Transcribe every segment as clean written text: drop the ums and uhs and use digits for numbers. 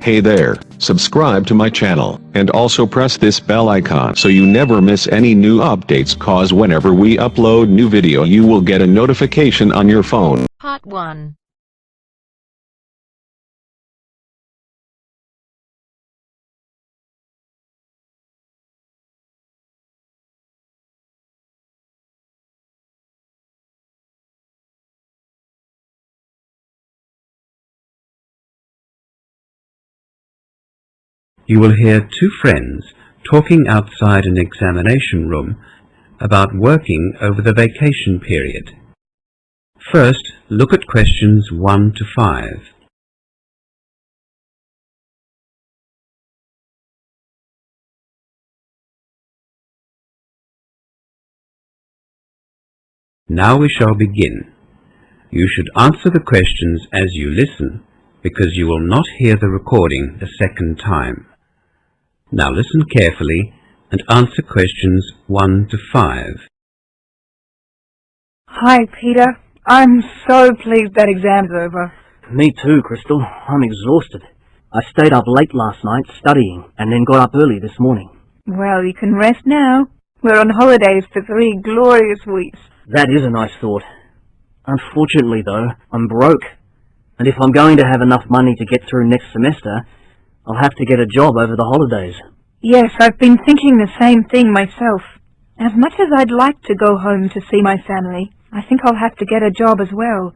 Hey there, subscribe to my channel, and also press this bell icon so you never miss any new updates, cause whenever we upload new video you will get a notification on your phone. Part 1. You will hear two friends talking outside an examination room about working over the vacation period. First, look at questions 1 to 5. Now we shall begin. You should answer the questions as you listen, because you will not hear the recording a second time. Now listen carefully and answer questions 1 to 5. Hi, Peter. I'm so pleased that exam's over. Me too, Crystal. I'm exhausted. I stayed up late last night studying and then got up early this morning. Well, you can rest now. We're on holidays for 3 glorious weeks. That is a nice thought. Unfortunately, though, I'm broke. And if I'm going to have enough money to get through next semester, I'll have to get a job over the holidays. Yes, I've been thinking the same thing myself. As much as I'd like to go home to see my family, I think I'll have to get a job as well.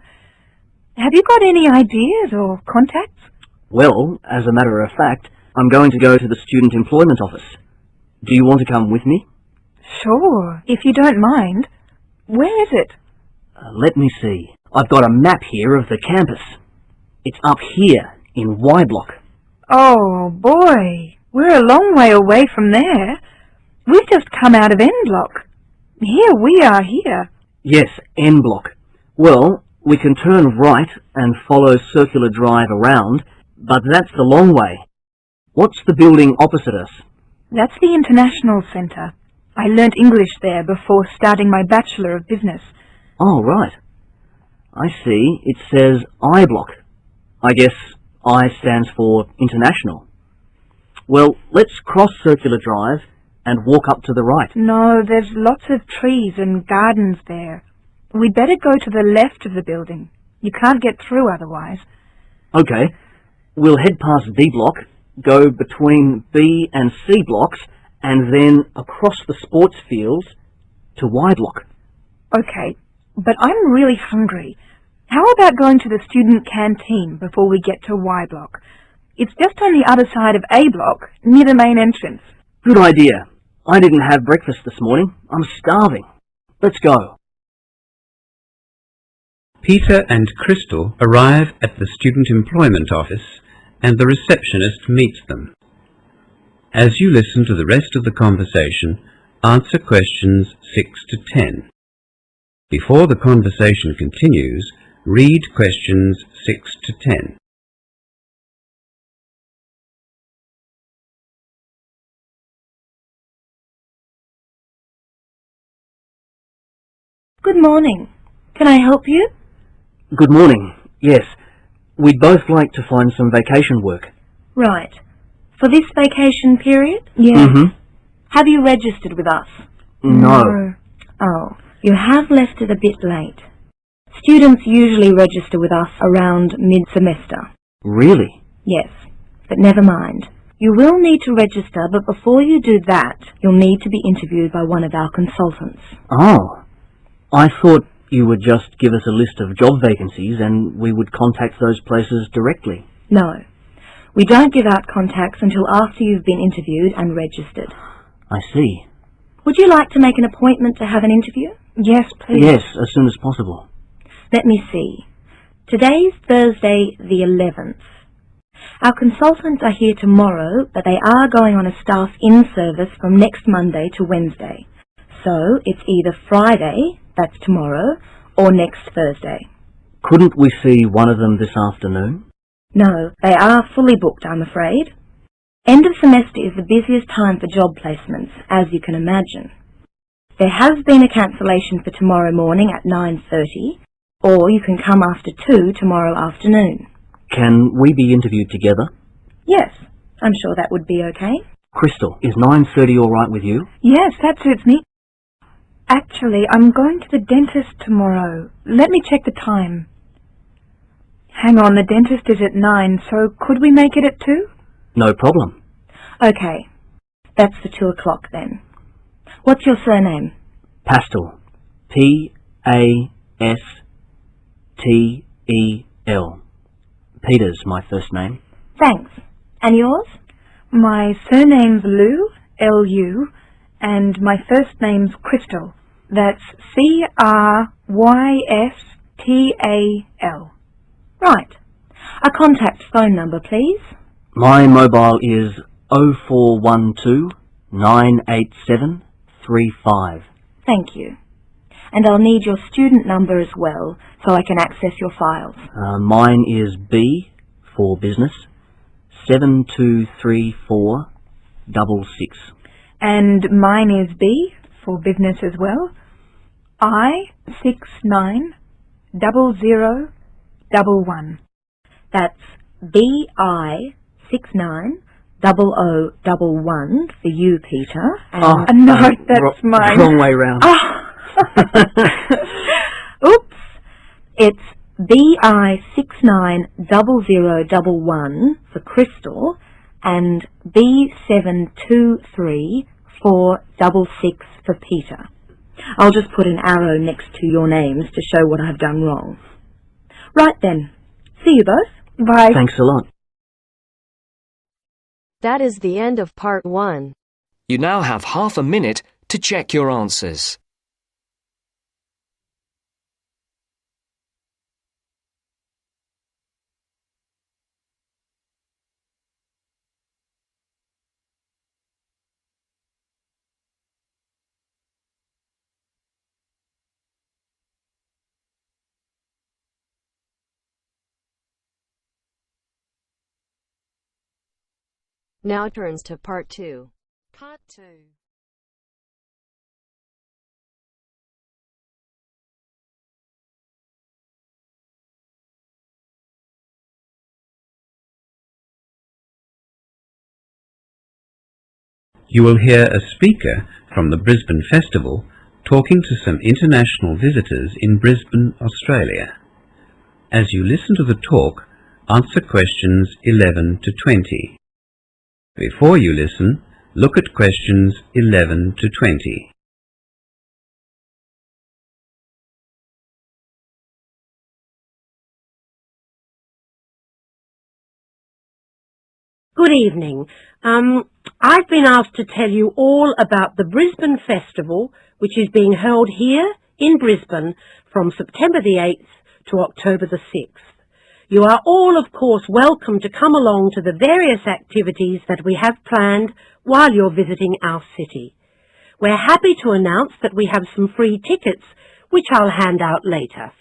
Have you got any ideas or contacts? Well, as a matter of fact, I'm going to go to the student employment office. Do you want to come with me? Sure, if you don't mind. Where is it? Let me see. I've got a map here of the campus. It's up here in Y Block. Oh, boy. We're a long way away from there. We've just come out of N Block. Here we are here. Yes, N Block. Well, we can turn right and follow Circular Drive around, but that's the long way. What's the building opposite us? That's the International Centre. I learnt English there before starting my Bachelor of Business. Oh, right. I see. It says I Block. I guess I stands for International. Well, let's cross Circular Drive and walk up to the right. No, there's lots of trees and gardens there. We'd better go to the left of the building. You can't get through otherwise. Okay. We'll head past D Block, go between B and C blocks, and then across the sports fields to Y Block. Okay, but I'm really hungry. How about going to the student canteen before we get to Y Block? It's just on the other side of A Block, near the main entrance. Good idea. I didn't have breakfast this morning. I'm starving. Let's go. Peter and Crystal arrive at the student employment office and the receptionist meets them. As you listen to the rest of the conversation, answer questions 6 to 10. Before the conversation continues, read questions 6 to 10. Good morning. Can I help you? Good morning. Yes. We'd both like to find some vacation work. Right. For this vacation period? Yes. Have you registered with us? No. Oh, you have left it a bit late. Students usually register with us around mid-semester. Really? Yes, but never mind. You will need to register, but before you do that, you'll need to be interviewed by one of our consultants. Oh. I thought you would just give us a list of job vacancies and we would contact those places directly. No. We don't give out contacts until after you've been interviewed and registered. I see. Would you like to make an appointment to have an interview? Yes, please. Yes, as soon as possible. Let me see. Today's Thursday the 11th. Our consultants are here tomorrow, but they are going on a staff in-service from next Monday to Wednesday. So it's either Friday, that's tomorrow, or next Thursday. Couldn't we see one of them this afternoon? No, they are fully booked, I'm afraid. End of semester is the busiest time for job placements, as you can imagine. There has been a cancellation for tomorrow morning at 9:30, or you can come after 2 tomorrow afternoon. Can we be interviewed together? Yes, I'm sure that would be okay. Crystal, is 9:30 all right with you? Yes, that suits me. Actually, I'm going to the dentist tomorrow. Let me check the time. Hang on, the dentist is at 9, so could we make it at 2? No problem. Okay, that's for 2 o'clock then. What's your surname? Pastel. P-A-S-T-E-L. Peter's my first name. Thanks. And yours? My surname's Lou, L-U, and my first name's Crystal. That's C-R-Y-S-T-A-L. Right. A contact phone number, please. My mobile is 0412 987 35. Thank you. And I'll need your student number as well, so I can access your files. Mine is B for business, 723466. And mine is B for business as well. I690011. That's BI690011 for you, Peter. And no, that's mine. Wrong way round. Oops. It's BI690011 for Crystal and B723466 for Peter. I'll just put an arrow next to your names to show what I've done wrong. Right then. See you both. Bye. Thanks a lot. That is the end of part 1. You now have half a minute to check your answers. Now turns to part 2. Part 2. You will hear a speaker from the Brisbane Festival talking to some international visitors in Brisbane, Australia. As you listen to the talk, answer questions 11 to 20. Before you listen, look at questions 11 to 20. Good evening. I've been asked to tell you all about the Brisbane Festival, which is being held here in Brisbane from September the 8th to October the 6th. You are all, of course, welcome to come along to the various activities that we have planned while you're visiting our city. We're happy to announce that we have some free tickets, which I'll hand out later.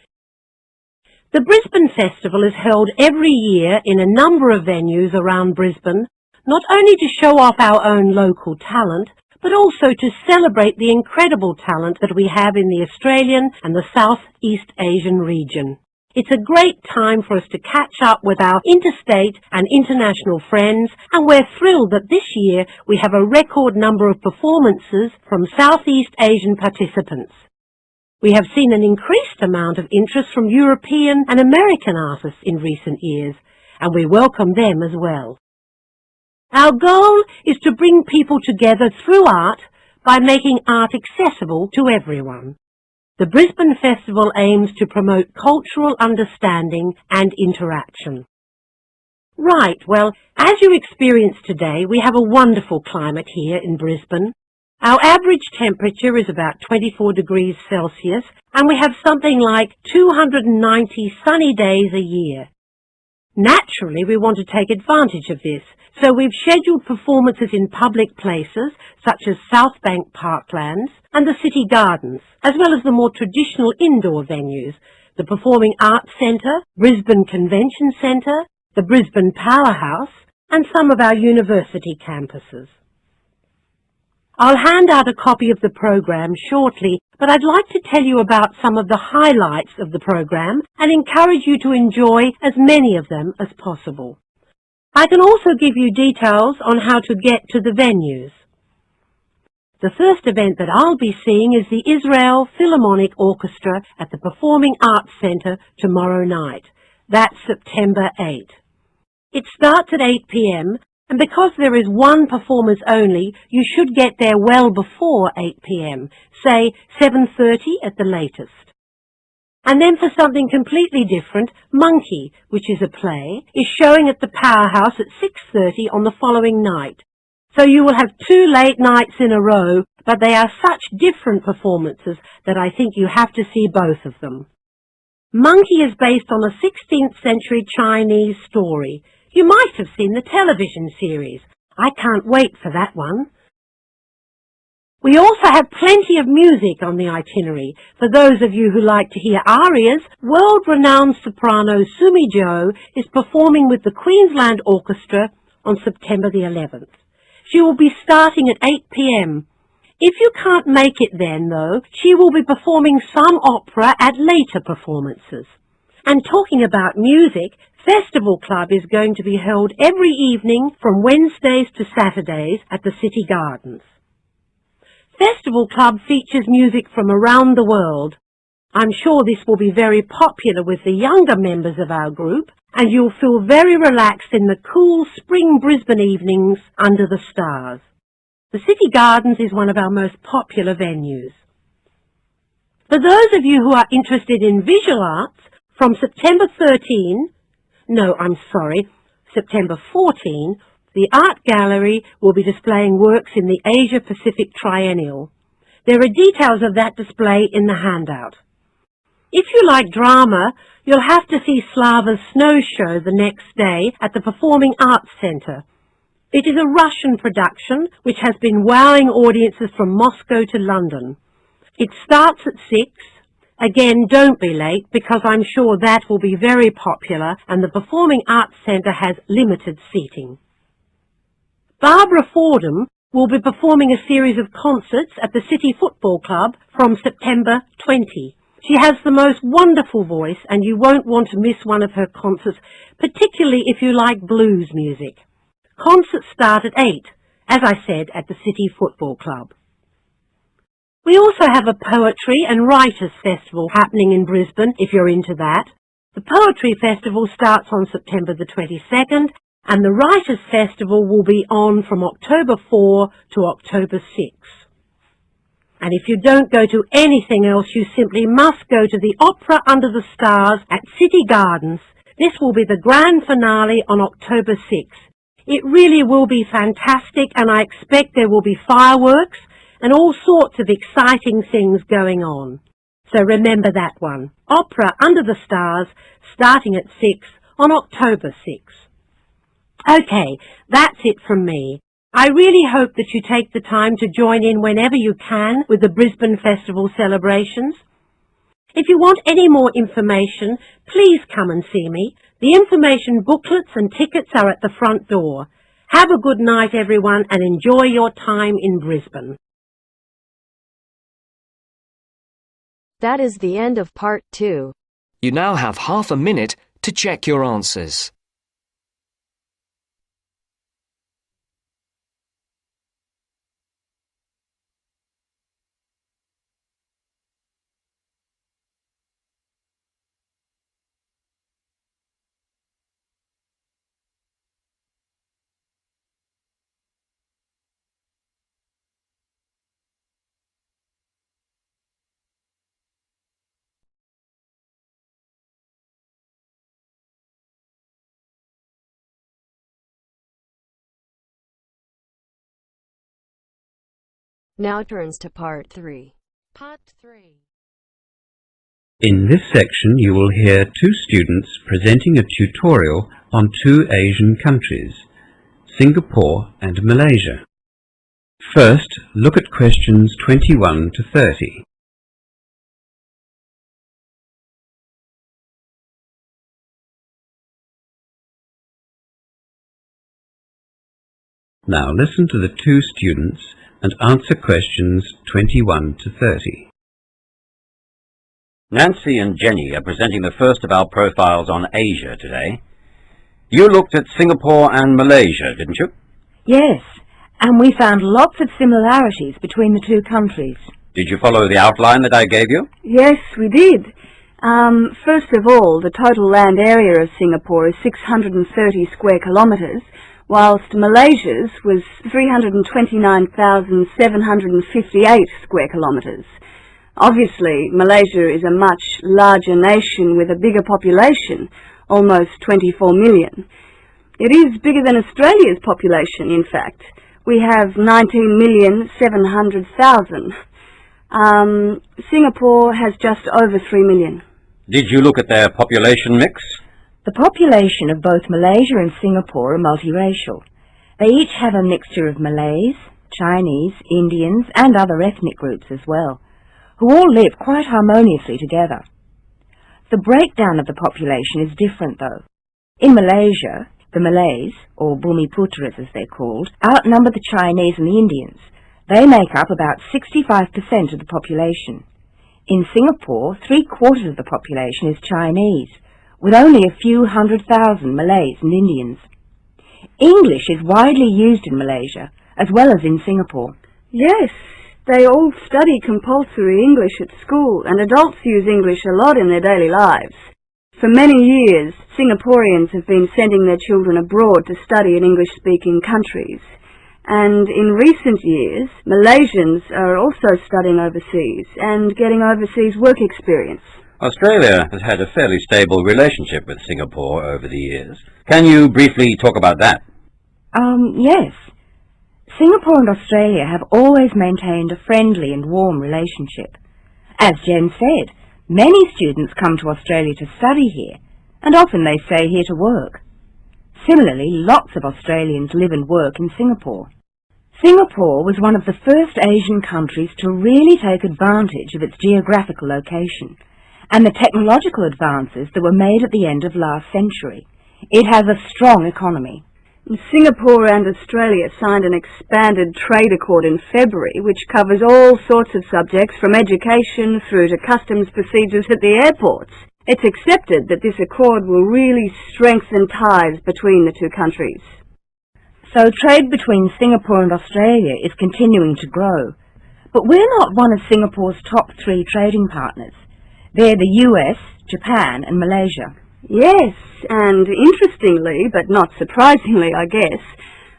The Brisbane Festival is held every year in a number of venues around Brisbane, not only to show off our own local talent, but also to celebrate the incredible talent that we have in the Australian and the Southeast Asian region. It's a great time for us to catch up with our interstate and international friends, and we're thrilled that this year we have a record number of performances from Southeast Asian participants. We have seen an increased amount of interest from European and American artists in recent years, and we welcome them as well. Our goal is to bring people together through art by making art accessible to everyone. The Brisbane Festival aims to promote cultural understanding and interaction. Right, well, as you experienced today, we have a wonderful climate here in Brisbane. Our average temperature is about 24 degrees Celsius, and we have something like 290 sunny days a year. Naturally, we want to take advantage of this, so we've scheduled performances in public places such as South Bank Parklands and the City Gardens, as well as the more traditional indoor venues, the Performing Arts Centre, Brisbane Convention Centre, the Brisbane Powerhouse, and some of our university campuses. I'll hand out a copy of the program shortly, but I'd like to tell you about some of the highlights of the program and encourage you to enjoy as many of them as possible. I can also give you details on how to get to the venues. The first event that I'll be seeing is the Israel Philharmonic Orchestra at the Performing Arts Centre tomorrow night. That's September 8. It starts at 8 p.m. and because there is one performance only, you should get there well before 8 p.m., say 7:30 at the latest. And then for something completely different, Monkey, which is a play, is showing at the Powerhouse at 6:30 on the following night. So you will have 2 late nights in a row, but they are such different performances that I think you have to see both of them. Monkey is based on a 16th century Chinese story. You might have seen the television series. I can't wait for that one. We also have plenty of music on the itinerary. For those of you who like to hear arias, world-renowned soprano Sumi Jo is performing with the Queensland Orchestra on September the 11th. She will be starting at 8 p.m. If you can't make it then, though, she will be performing some opera at later performances. And talking about music, Festival Club is going to be held every evening from Wednesdays to Saturdays at the City Gardens. Festival Club features music from around the world. I'm sure this will be very popular with the younger members of our group, and you'll feel very relaxed in the cool spring Brisbane evenings under the stars. The City Gardens is one of our most popular venues. For those of you who are interested in visual arts, from September 14, the Art Gallery will be displaying works in the Asia-Pacific Triennial. There are details of that display in the handout. If you like drama, you'll have to see Slava's Snow Show the next day at the Performing Arts Centre. It is a Russian production which has been wowing audiences from Moscow to London. It starts at 6. Again, don't be late because I'm sure that will be very popular and the Performing Arts Centre has limited seating. Barbara Fordham will be performing a series of concerts at the City Football Club from September 20. She has the most wonderful voice and you won't want to miss one of her concerts, particularly if you like blues music. Concerts start at 8, as I said, at the City Football Club. We also have a Poetry and Writers Festival happening in Brisbane, if you're into that. The Poetry Festival starts on September the 22nd, and the Writers Festival will be on from October 4 to October 6. And if you don't go to anything else, you simply must go to the Opera Under the Stars at City Gardens. This will be the grand finale on October 6. It really will be fantastic, and I expect there will be fireworks and all sorts of exciting things going on. So remember that one. Opera Under the Stars, starting at 6 on October 6. Okay, that's it from me. I really hope that you take the time to join in whenever you can with the Brisbane Festival celebrations. If you want any more information, please come and see me. The information booklets and tickets are at the front door. Have a good night, everyone, and enjoy your time in Brisbane. That is the end of part 2. You now have half a minute to check your answers. Now turns to part 3. Part 3. In this section you will hear 2 students presenting a tutorial on 2 Asian countries, Singapore and Malaysia. First, look at questions 21 to 30. Now listen to the 2 students and answer questions 21 to 30. Nancy and Jenny are presenting the first of our profiles on Asia today. You looked at Singapore and Malaysia, didn't you? Yes, and we found lots of similarities between the two countries. Did you follow the outline that I gave you? Yes, we did. First of all, the total land area of Singapore is 630 square kilometres, whilst Malaysia's was 329,758 square kilometres. Obviously, Malaysia is a much larger nation with a bigger population, almost 24 million. It is bigger than Australia's population, in fact. We have 19,700,000. Singapore has just over 3 million. Did you look at their population mix? The population of both Malaysia and Singapore are multiracial. They each have a mixture of Malays, Chinese, Indians and other ethnic groups as well, who all live quite harmoniously together. The breakdown of the population is different though. In Malaysia, the Malays, or Bumiputras as they're called, outnumber the Chinese and the Indians. They make up about 65% of the population. In Singapore, 3/4 of the population is Chinese, with only a few 100,000 Malays and Indians. English is widely used in Malaysia, as well as in Singapore. Yes, they all study compulsory English at school, and adults use English a lot in their daily lives. For many years, Singaporeans have been sending their children abroad to study in English-speaking countries. And in recent years, Malaysians are also studying overseas and getting overseas work experience. Australia has had a fairly stable relationship with Singapore over the years. Can you briefly talk about that? Yes. Singapore and Australia have always maintained a friendly and warm relationship. As Jen said, many students come to Australia to study here, and often they stay here to work. Similarly, lots of Australians live and work in Singapore. Singapore was one of the first Asian countries to really take advantage of its geographical location and the technological advances that were made at the end of last century. It has a strong economy. Singapore and Australia signed an expanded trade accord in February, which covers all sorts of subjects from education through to customs procedures at the airports. It's accepted that this accord will really strengthen ties between the two countries. So trade between Singapore and Australia is continuing to grow. But we're not one of Singapore's top 3 trading partners. They're the US, Japan and Malaysia. Yes, and interestingly, but not surprisingly, I guess,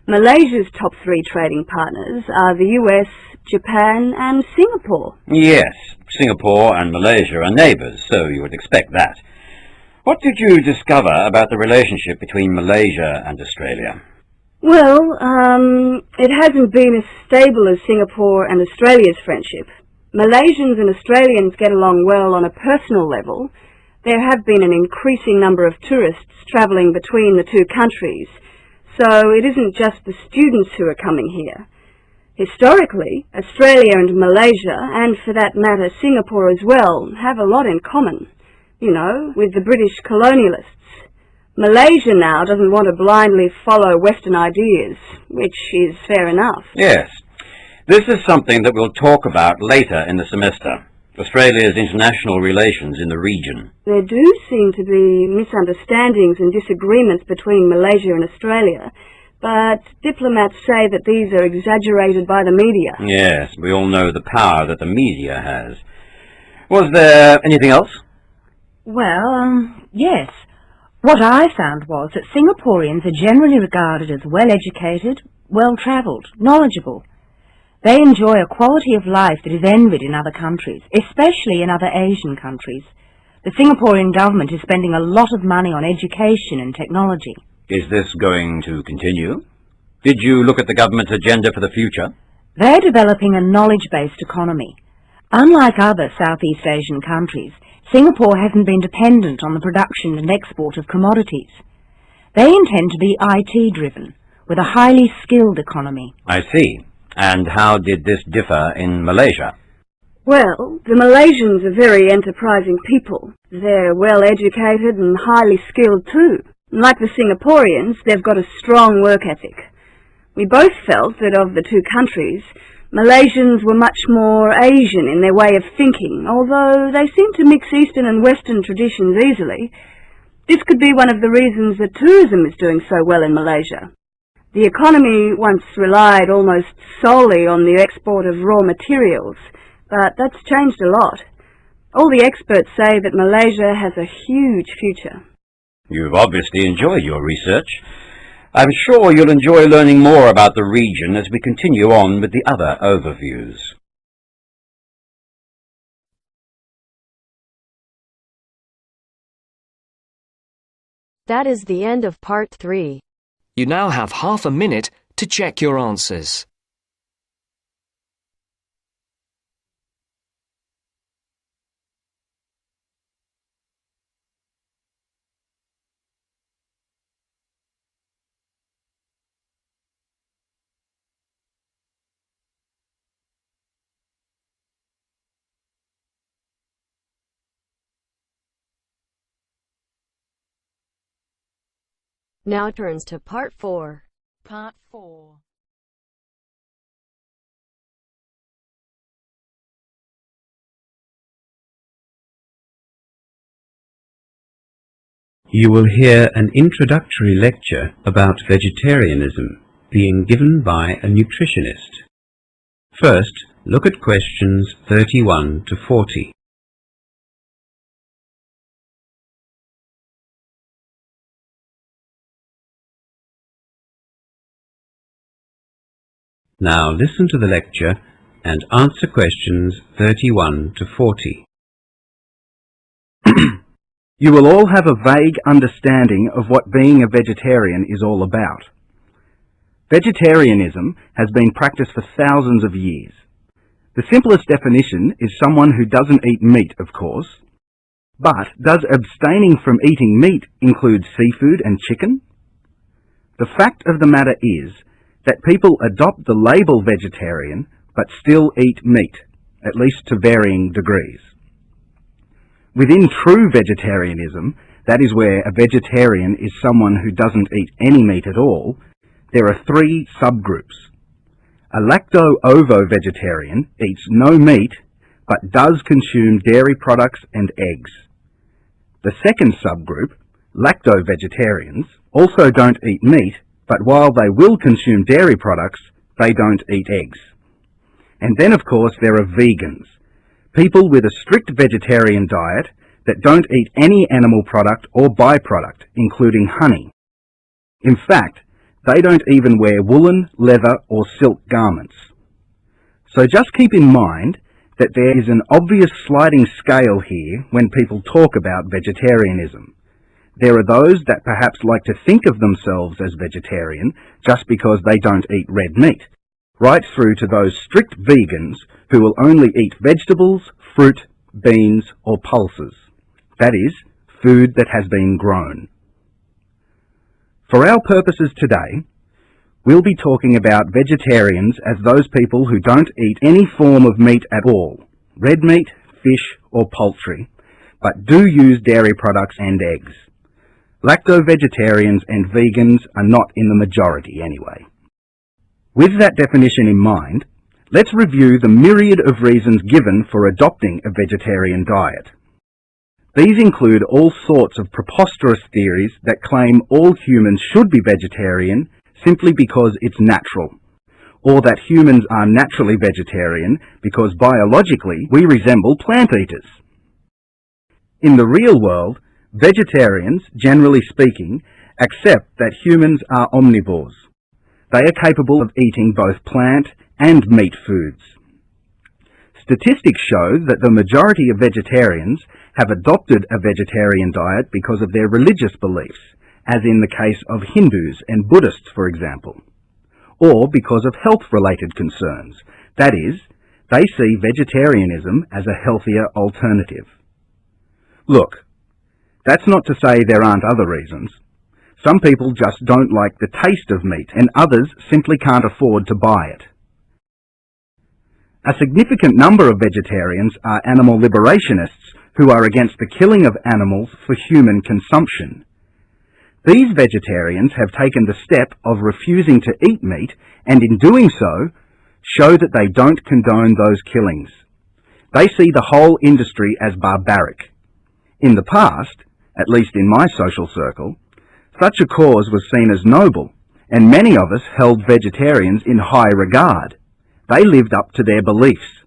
Malaysia's top 3 trading partners are the US, Japan and Singapore. Yes, Singapore and Malaysia are neighbours, so you would expect that. What did you discover about the relationship between Malaysia and Australia? Well, it hasn't been as stable as Singapore and Australia's friendship. Malaysians and Australians get along well on a personal level. There have been an increasing number of tourists travelling between the two countries, so it isn't just the students who are coming here. Historically, Australia and Malaysia, and for that matter Singapore as well, have a lot in common, with the British colonialists. Malaysia now doesn't want to blindly follow Western ideas, which is fair enough. Yes. This is something that we'll talk about later in the semester. Australia's international relations in the region. There do seem to be misunderstandings and disagreements between Malaysia and Australia, but diplomats say that these are exaggerated by the media. Yes, we all know the power that the media has. Was there anything else? Well, yes. What I found was that Singaporeans are generally regarded as well-educated, well-travelled, knowledgeable. They enjoy a quality of life that is envied in other countries, especially in other Asian countries. The Singaporean government is spending a lot of money on education and technology. Is this going to continue? Did you look at the government's agenda for the future? They're developing a knowledge-based economy. Unlike other Southeast Asian countries, Singapore hasn't been dependent on the production and export of commodities. They intend to be IT-driven, with a highly skilled economy. I see. And how did this differ in Malaysia? Well, the Malaysians are very enterprising people. They're well-educated and highly skilled too. Like the Singaporeans, they've got a strong work ethic. We both felt that of the two countries, Malaysians were much more Asian in their way of thinking, although they seem to mix Eastern and Western traditions easily. This could be one of the reasons that tourism is doing so well in Malaysia. The economy once relied almost solely on the export of raw materials, but that's changed a lot. All the experts say that Malaysia has a huge future. You've obviously enjoyed your research. I'm sure you'll enjoy learning more about the region as we continue on with the other overviews. That is the end of part 3. You now have half a minute to check your answers. Now turns to part 4. Part 4. You will hear an introductory lecture about vegetarianism being given by a nutritionist. First, look at questions 31 to 40. Now listen to the lecture and answer questions 31 to 40. You will all have a vague understanding of what being a vegetarian is all about. Vegetarianism has been practiced for thousands of years. The simplest definition is someone who doesn't eat meat, of course. But does abstaining from eating meat include seafood and chicken? The fact of the matter is that people adopt the label vegetarian but still eat meat, at least to varying degrees. Within true vegetarianism, that is where a vegetarian is someone who doesn't eat any meat at all, there are 3 subgroups. A lacto-ovo-vegetarian eats no meat but does consume dairy products and eggs. The second subgroup, lacto-vegetarians, also don't eat meat, but while they will consume dairy products, they don't eat eggs. And then, of course, there are vegans, people with a strict vegetarian diet that don't eat any animal product or byproduct, including honey. In fact, they don't even wear woolen, leather or silk garments. So just keep in mind that there is an obvious sliding scale here when people talk about vegetarianism. There are those that perhaps like to think of themselves as vegetarian just because they don't eat red meat, right through to those strict vegans who will only eat vegetables, fruit, beans or pulses. That is, food that has been grown. For our purposes today, we'll be talking about vegetarians as those people who don't eat any form of meat at all, red meat, fish or poultry, but do use dairy products and eggs. Lacto-vegetarians and vegans are not in the majority anyway. With that definition in mind, let's review the myriad of reasons given for adopting a vegetarian diet. These include all sorts of preposterous theories that claim all humans should be vegetarian simply because it's natural, or that humans are naturally vegetarian because biologically we resemble plant eaters. In the real world, vegetarians, generally speaking, accept that humans are omnivores. They are capable of eating both plant and meat foods. Statistics show that the majority of vegetarians have adopted a vegetarian diet because of their religious beliefs, as in the case of Hindus and Buddhists, for example, or because of health-related concerns. That is, they see vegetarianism as a healthier alternative. Look, that's not to say there aren't other reasons. Some people just don't like the taste of meat, and others simply can't afford to buy it. A significant number of vegetarians are animal liberationists who are against the killing of animals for human consumption. These vegetarians have taken the step of refusing to eat meat, and in doing so, show that they don't condone those killings. They see the whole industry as barbaric. In the past, at least in my social circle, such a cause was seen as noble, and many of us held vegetarians in high regard. They lived up to their beliefs.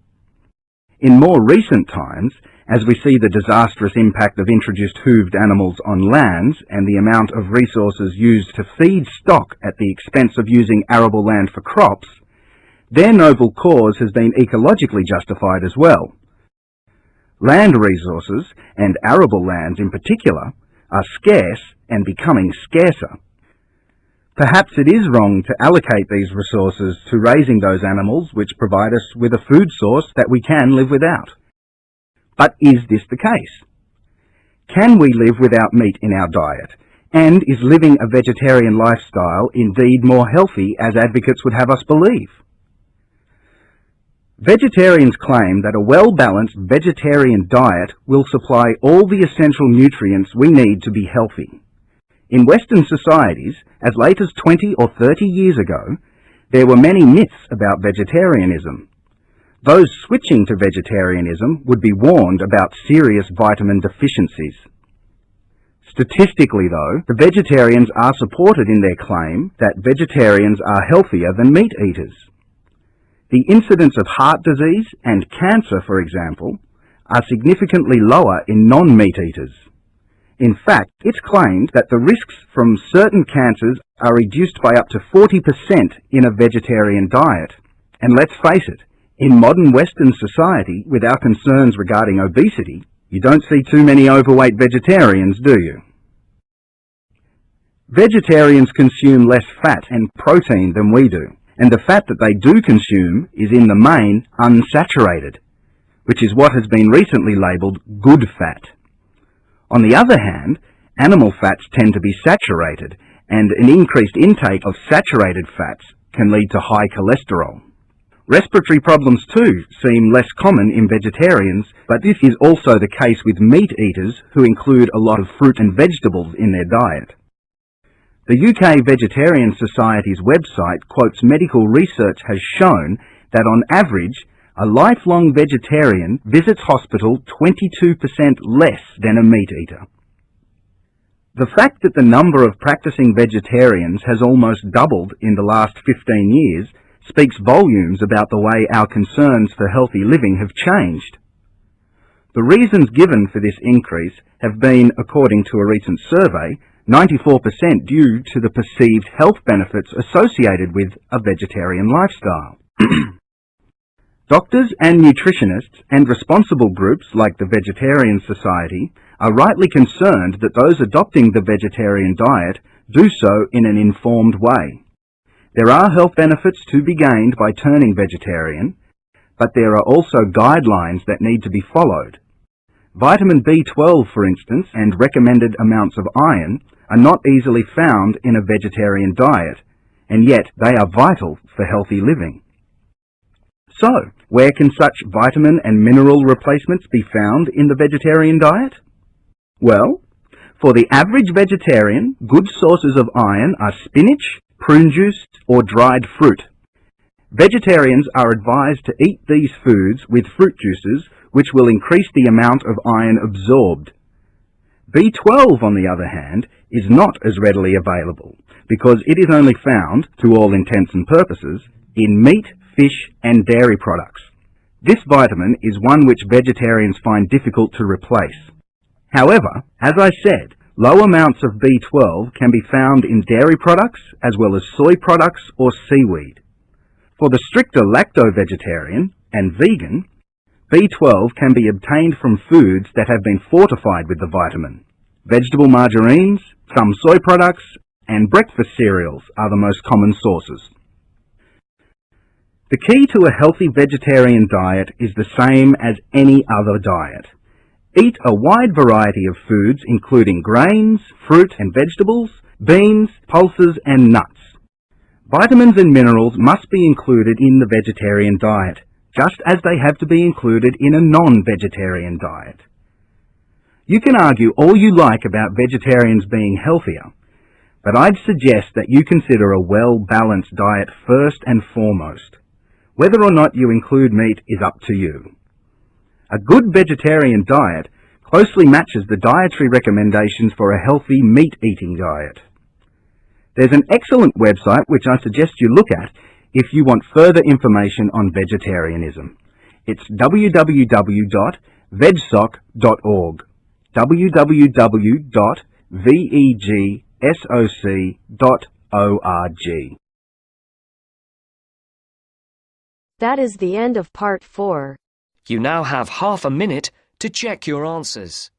In more recent times, as we see the disastrous impact of introduced hooved animals on lands and the amount of resources used to feed stock at the expense of using arable land for crops, their noble cause has been ecologically justified as well. Land resources, and arable lands in particular, are scarce and becoming scarcer. Perhaps it is wrong to allocate these resources to raising those animals which provide us with a food source that we can live without. But is this the case? Can we live without meat in our diet? And is living a vegetarian lifestyle indeed more healthy as advocates would have us believe? Vegetarians claim that a well-balanced vegetarian diet will supply all the essential nutrients we need to be healthy. In Western societies, as late as 20 or 30 years ago, there were many myths about vegetarianism. Those switching to vegetarianism would be warned about serious vitamin deficiencies. Statistically, though, the vegetarians are supported in their claim that vegetarians are healthier than meat eaters. The incidence of heart disease and cancer, for example, are significantly lower in non-meat eaters. In fact, it's claimed that the risks from certain cancers are reduced by up to 40% in a vegetarian diet. And let's face it, in modern Western society, with our concerns regarding obesity, you don't see too many overweight vegetarians, do you? Vegetarians consume less fat and protein than we do, and the fat that they do consume is in the main unsaturated, which is what has been recently labelled good fat. On the other hand, animal fats tend to be saturated, and an increased intake of saturated fats can lead to high cholesterol. Respiratory problems too seem less common in vegetarians, but this is also the case with meat eaters who include a lot of fruit and vegetables in their diet. The UK Vegetarian Society's website quotes medical research has shown that on average, a lifelong vegetarian visits hospital 22% less than a meat eater. The fact that the number of practicing vegetarians has almost doubled in the last 15 years speaks volumes about the way our concerns for healthy living have changed. The reasons given for this increase have been, according to a recent survey, 94% due to the perceived health benefits associated with a vegetarian lifestyle. Doctors and nutritionists and responsible groups like the Vegetarian Society are rightly concerned that those adopting the vegetarian diet do so in an informed way. There are health benefits to be gained by turning vegetarian, but there are also guidelines that need to be followed. Vitamin B12, for instance, and recommended amounts of iron are not easily found in a vegetarian diet, and yet they are vital for healthy living. So, where can such vitamin and mineral replacements be found in the vegetarian diet? Well, for the average vegetarian, good sources of iron are spinach, prune juice, or dried fruit. Vegetarians are advised to eat these foods with fruit juices, which will increase the amount of iron absorbed. B12, on the other hand, is not as readily available, because it is only found, to all intents and purposes, in meat, fish, and dairy products. This vitamin is one which vegetarians find difficult to replace. However, as I said, low amounts of B12 can be found in dairy products as well as soy products or seaweed. For the stricter lacto-vegetarian and vegan, B12 can be obtained from foods that have been fortified with the vitamin. Vegetable margarines, some soy products, and breakfast cereals are the most common sources. The key to a healthy vegetarian diet is the same as any other diet. Eat a wide variety of foods including grains, fruit and vegetables, beans, pulses and nuts. Vitamins and minerals must be included in the vegetarian diet, just as they have to be included in a non-vegetarian diet. You can argue all you like about vegetarians being healthier, but I'd suggest that you consider a well-balanced diet first and foremost. Whether or not you include meat is up to you. A good vegetarian diet closely matches the dietary recommendations for a healthy meat-eating diet. There's an excellent website which I suggest you look at if you want further information on vegetarianism. It's www.vegsoc.org. www.vegsoc.org. That is the end of part 4. You now have half a minute to check your answers.